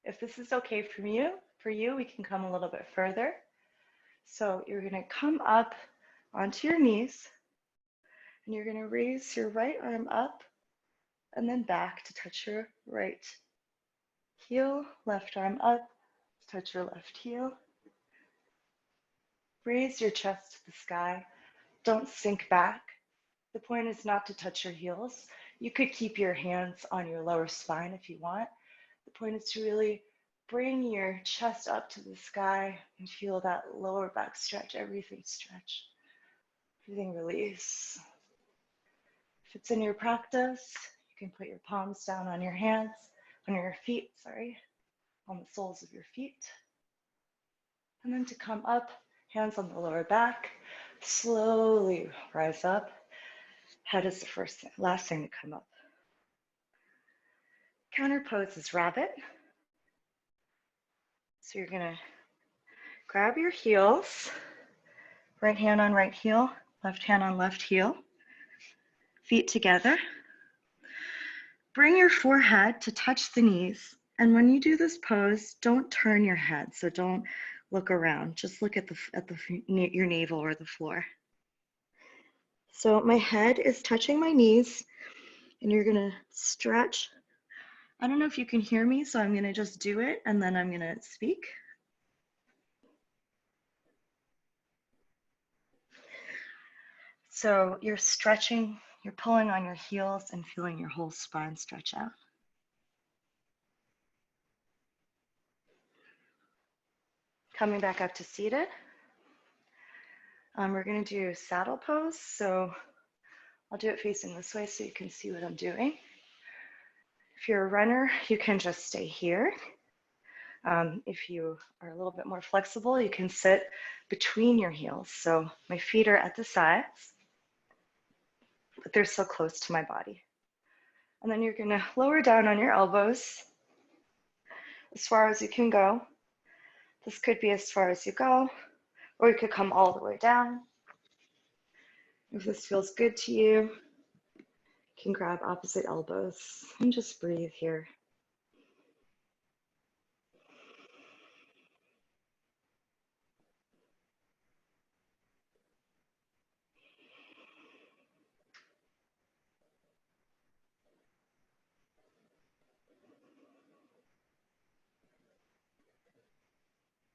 If this is okay for you, we can come a little bit further. So you're going to come up onto your knees and you're going to raise your right arm up and then back to touch your right heel, left arm up to touch your left heel. Raise your chest to the sky. Don't sink back. The point is not to touch your heels. You could keep your hands on your lower spine if you want. The point is to really bring your chest up to the sky and feel that lower back stretch, everything stretch, everything release. If it's in your practice, you can put your palms down on your hands, on your feet, on the soles of your feet. And then to come up, hands on the lower back, slowly rise up. Head is the last thing to come up. Counter pose is rabbit. So you're gonna grab your heels, right hand on right heel, left hand on left heel, feet together. Bring your forehead to touch the knees. And when you do this pose, don't turn your head. So don't look around. Just look at your navel or the floor. So my head is touching my knees, and you're gonna stretch. I don't know if you can hear me, so I'm gonna just do it, and then I'm gonna speak. So you're stretching, you're pulling on your heels and feeling your whole spine stretch out. Coming back up to seated. We're gonna do saddle pose. So I'll do it facing this way so you can see what I'm doing. If you're a runner, you can just stay here. If you are a little bit more flexible, you can sit between your heels. So my feet are at the sides, but they're so close to my body. And then you're gonna lower down on your elbows as far as you can go. This could be as far as you go, or you could come all the way down. If this feels good to you, you can grab opposite elbows and just breathe here.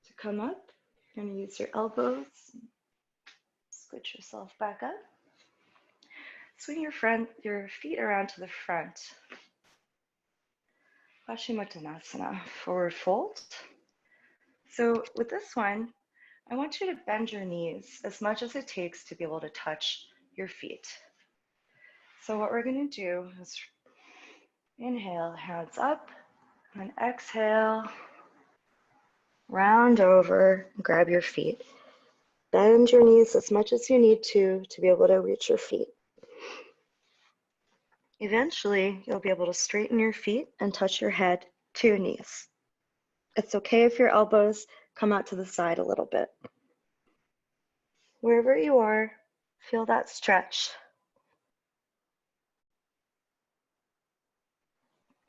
To come up, you're gonna use your elbows, switch yourself back up. Swing your feet around to the front. Paschimottanasana, forward fold. So with this one, I want you to bend your knees as much as it takes to be able to touch your feet. So what we're gonna do is inhale, hands up, and exhale, round over, grab your feet. Bend your knees as much as you need to be able to reach your feet. Eventually, you'll be able to straighten your feet and touch your head to your knees. It's okay if your elbows come out to the side a little bit. Wherever you are, feel that stretch.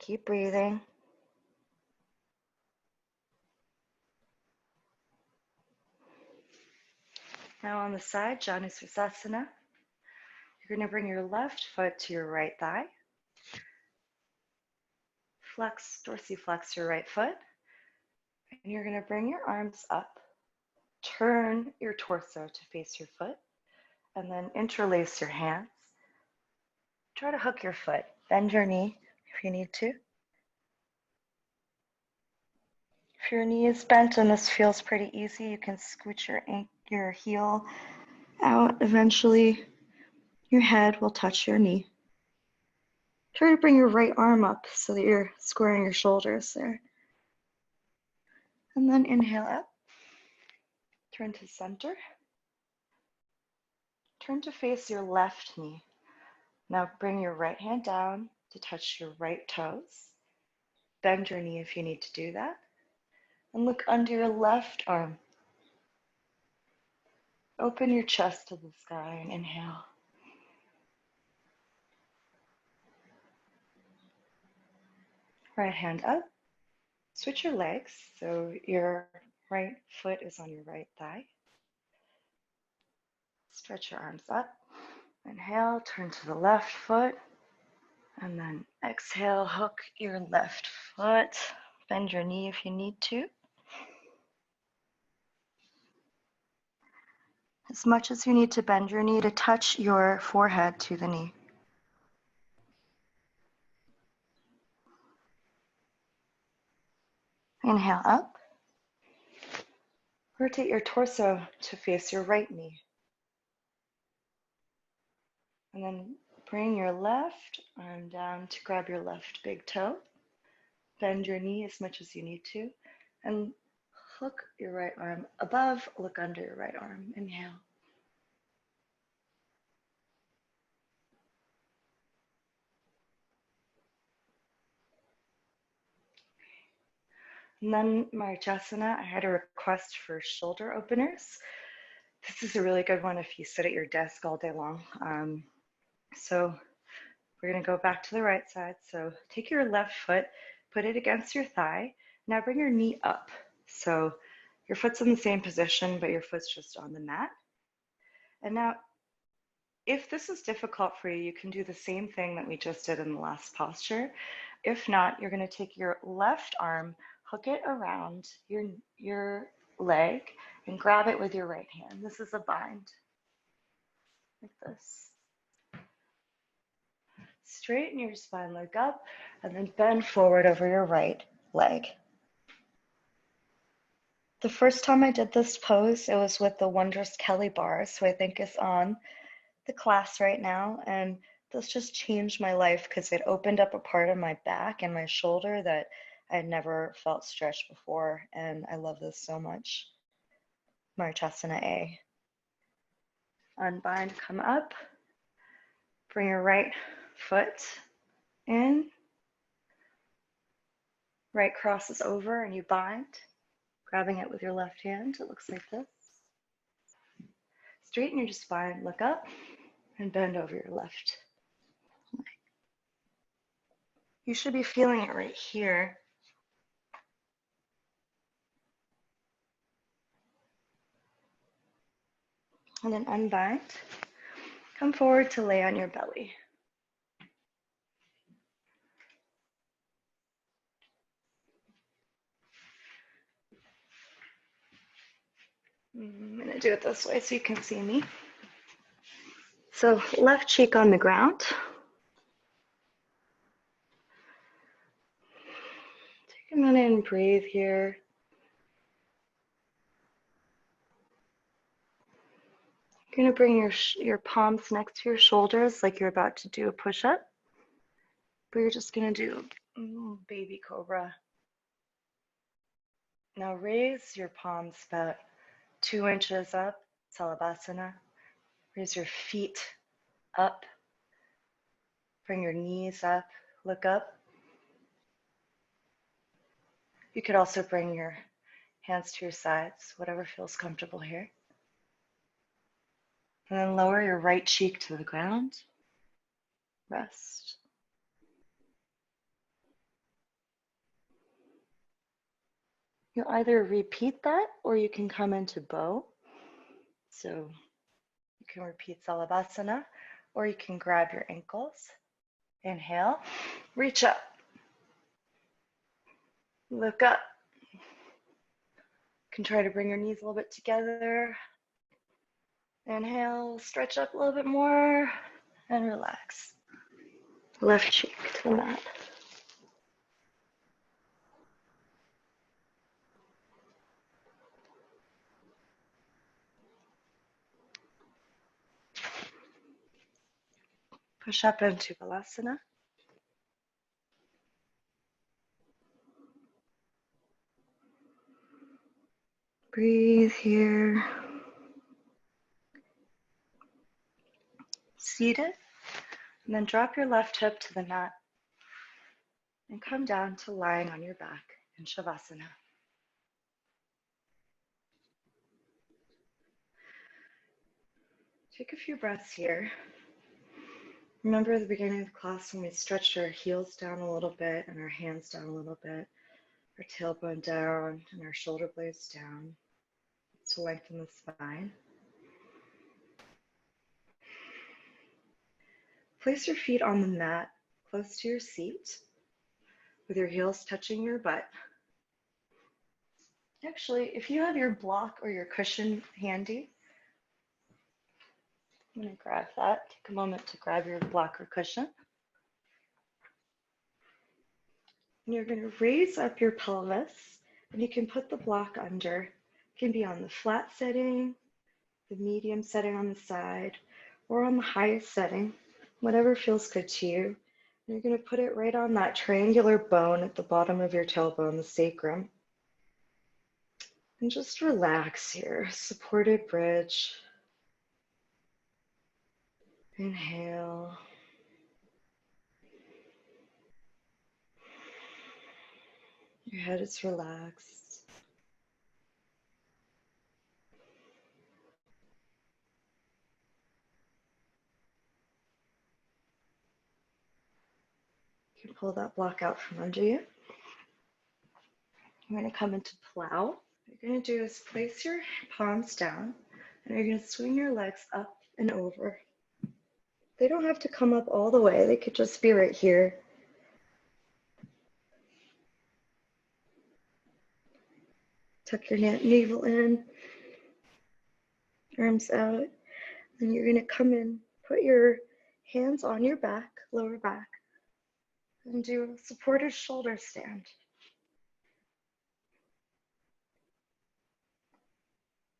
Keep breathing. Now on the side, Janusirsasana. You're going to bring your left foot to your right thigh. Dorsiflex your right foot. And you're going to bring your arms up. Turn your torso to face your foot. And then interlace your hands. Try to hook your foot. Bend your knee if you need to. If your knee is bent and this feels pretty easy, you can scooch your heel out. Eventually, your head will touch your knee. Try to bring your right arm up so that you're squaring your shoulders there. And then inhale up. Turn to center. Turn to face your left knee. Now bring your right hand down to touch your right toes. Bend your knee if you need to do that. And look under your left arm. Open your chest to the sky and inhale. Right hand up. Switch your legs so your right foot is on your right thigh. Stretch your arms up. Inhale, turn to the left foot. And then exhale, hook your left foot. Bend your knee if you need to. As much as you need to bend your knee to touch your forehead to the knee. Inhale up. Rotate your torso to face your right knee. And then bring your left arm down to grab your left big toe. Bend your knee as much as you need to. And hook your right arm above, look under your right arm. Inhale. And then Vinyasa, I had a request for shoulder openers. This is a really good one if you sit at your desk all day long. So we're going to go back to the right side. So take your left foot, put it against your thigh. Now bring your knee up. So your foot's in the same position, but your foot's just on the mat. And now, if this is difficult for you, you can do the same thing that we just did in the last posture. If not, you're going to take your left arm, hook it around your leg, and grab it with your right hand. This is a bind, like this. Straighten your spine, look up, and then bend forward over your right leg. The first time I did this pose, it was with the Wondrous Kelly bars, who I think is on the class right now, and this just changed my life because it opened up a part of my back and my shoulder that I had never felt stretched before, and I love this so much. Marchasana A. Unbind, come up, bring your right foot in, right crosses over and you bind, grabbing it with your left hand. It looks like this. Straighten your spine, look up, and bend over your left leg. You should be feeling it right here. And then unbind. Come forward to lay on your belly. I'm going to do it this way so you can see me. So left cheek on the ground. Take a minute and breathe here. You're going to bring your palms next to your shoulders like you're about to do a push-up. But you're just going to do baby cobra. Now raise your palms about 2 inches up, Salabhasana. Raise your feet up. Bring your knees up, look up. You could also bring your hands to your sides, whatever feels comfortable here. And then lower your right cheek to the ground. Rest. You'll either repeat that or you can come into bow. So you can repeat Salabhasana or you can grab your ankles. Inhale, reach up. Look up. You can try to bring your knees a little bit together. Inhale, stretch up a little bit more and relax. Left cheek to the mat. Push up into Balasana. Breathe here. Seated. And then drop your left hip to the mat and come down to lying on your back in Shavasana. Take a few breaths here. Remember at the beginning of the class when we stretched our heels down a little bit and our hands down a little bit, our tailbone down and our shoulder blades down to lengthen the spine. Place your feet on the mat close to your seat with your heels touching your butt. Actually, if you have your block or your cushion handy, I'm going to grab that. Take a moment to grab your block or cushion. And you're going to raise up your pelvis, and you can put the block under. It can be on the flat setting, the medium setting on the side, or on the highest setting, whatever feels good to you. And you're going to put it right on that triangular bone at the bottom of your tailbone, the sacrum. And just relax here, supported bridge. Inhale. Your head is relaxed. You can pull that block out from under you. You're going to come into plow. What you're going to do is place your palms down, and you're going to swing your legs up and over. They don't have to come up all the way. They could just be right here. Tuck your navel in, arms out, and you're going to come in, put your hands on your back, lower back, and do a supported shoulder stand.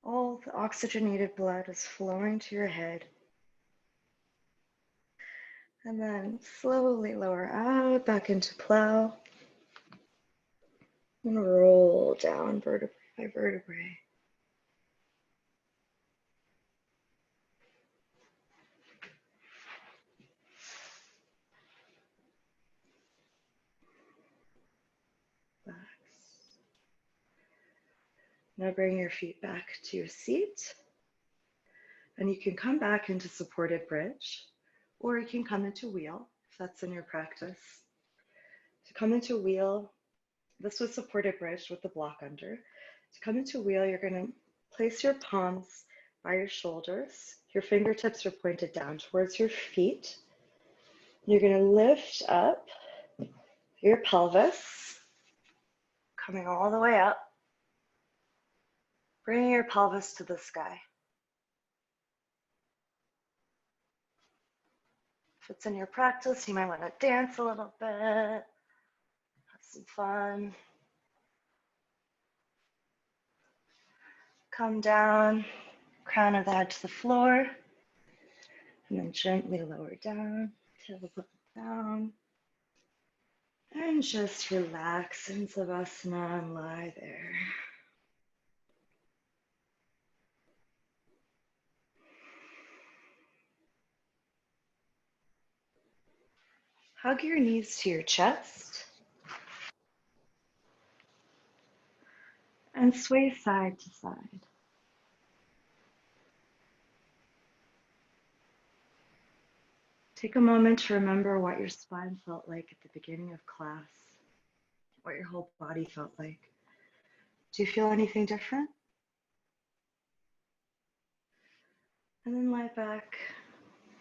All the oxygenated blood is flowing to your head. And then slowly lower out, back into plow. And roll down vertebrae by vertebrae. Relax. Now bring your feet back to your seat. And you can come back into supported bridge, or you can come into wheel, if that's in your practice. To come into wheel, this was supported bridge with the block under. To come into wheel, you're going to place your palms by your shoulders. Your fingertips are pointed down towards your feet. You're going to lift up your pelvis, coming all the way up, bringing your pelvis to the sky. If it's in your practice, you might want to dance a little bit, have some fun. Come down, crown of the head to the floor, and then gently lower down, tailbone down. And just relax in Savasana and lie there. Hug your knees to your chest and sway side to side. Take a moment to remember what your spine felt like at the beginning of class, what your whole body felt like. Do you feel anything different? And then lie back,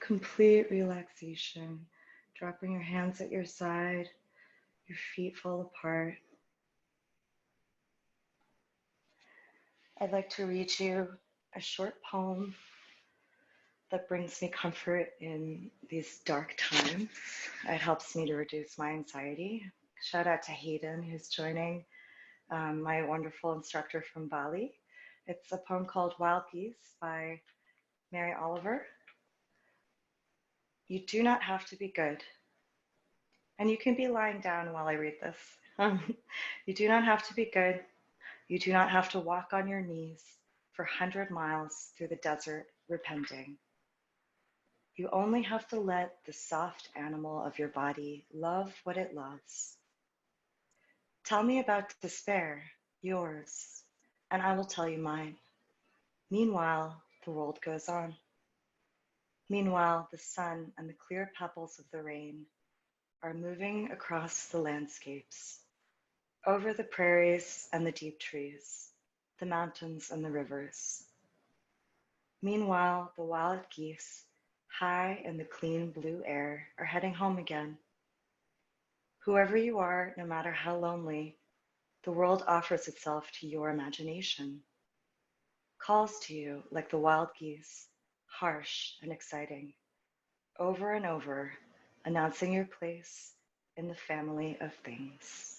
complete relaxation, dropping your hands at your side, your feet fall apart. I'd like to read you a short poem that brings me comfort in these dark times. It helps me to reduce my anxiety. Shout out to Hayden, who's joining, my wonderful instructor from Bali. It's a poem called Wild Geese by Mary Oliver. You do not have to be good. And you can be lying down while I read this. You do not have to be good. You do not have to walk on your knees for 100 miles through the desert repenting. You only have to let the soft animal of your body love what it loves. Tell me about despair, yours, and I will tell you mine. Meanwhile, the world goes on. Meanwhile, the sun and the clear pebbles of the rain are moving across the landscapes, over the prairies and the deep trees, the mountains and the rivers. Meanwhile, the wild geese, high in the clean blue air, are heading home again. Whoever you are, no matter how lonely, the world offers itself to your imagination, calls to you like the wild geese, harsh and exciting, over and over, announcing your place in the family of things.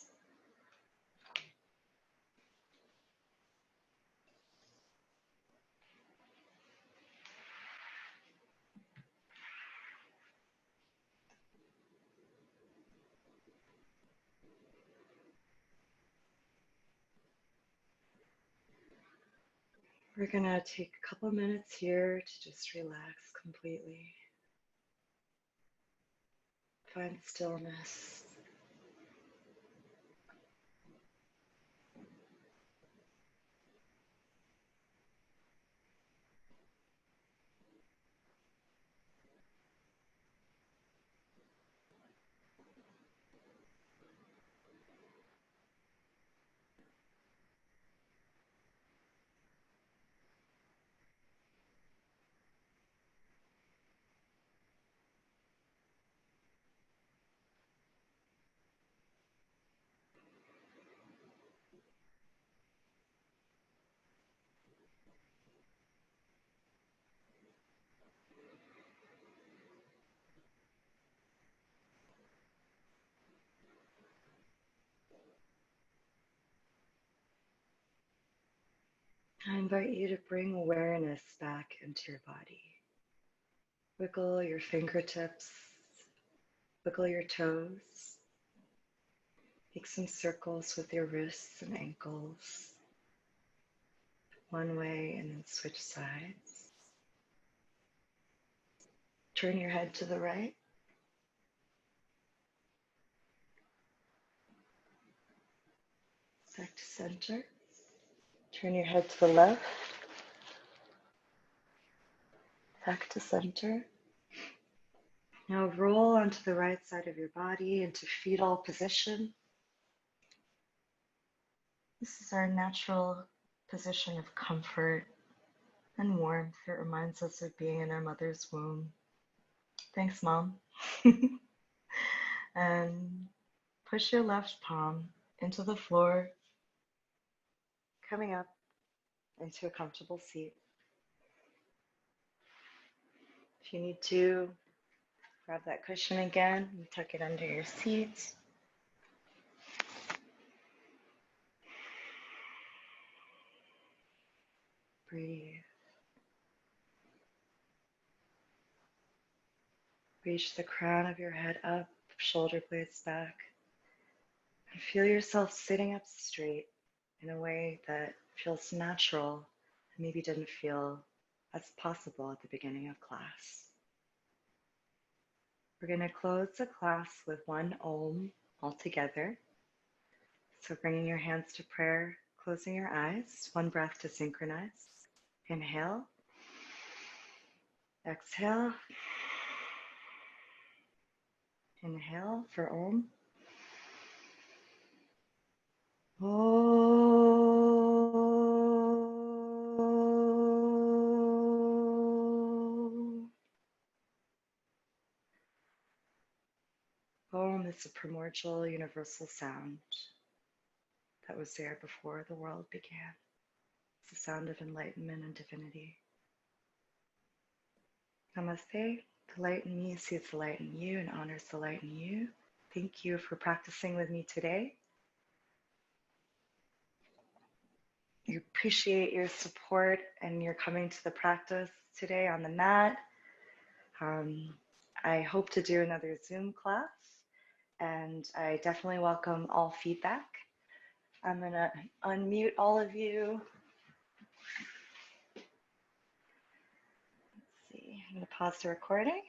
We're gonna take a couple minutes here to just relax completely. Find stillness. I invite you to bring awareness back into your body. Wiggle your fingertips, wiggle your toes, make some circles with your wrists and ankles, one way and then switch sides. Turn your head to the right, back to center. Turn your head to the left, back to center. Now roll onto the right side of your body into fetal position. This is our natural position of comfort and warmth. It reminds us of being in our mother's womb. Thanks, Mom. And push your left palm into the floor, coming up into a comfortable seat. If you need to, grab that cushion again and tuck it under your seat. Breathe. Reach the crown of your head up, shoulder blades back, and feel yourself sitting up straight in a way that feels natural and maybe didn't feel as possible at the beginning of class. We're going to close the class with one Om all together. So bringing your hands to prayer, closing your eyes, one breath to synchronize. Inhale, exhale, inhale for Om. Om is a primordial universal sound that was there before the world began. It's the sound of enlightenment and divinity. Namaste. The light in me sees the light in you and honors the light in you. Thank you for practicing with me today. I appreciate your support and your coming to the practice today on the mat. I hope to do another Zoom class, and I definitely welcome all feedback. I'm going to unmute all of you. Let's see. I'm going to pause the recording.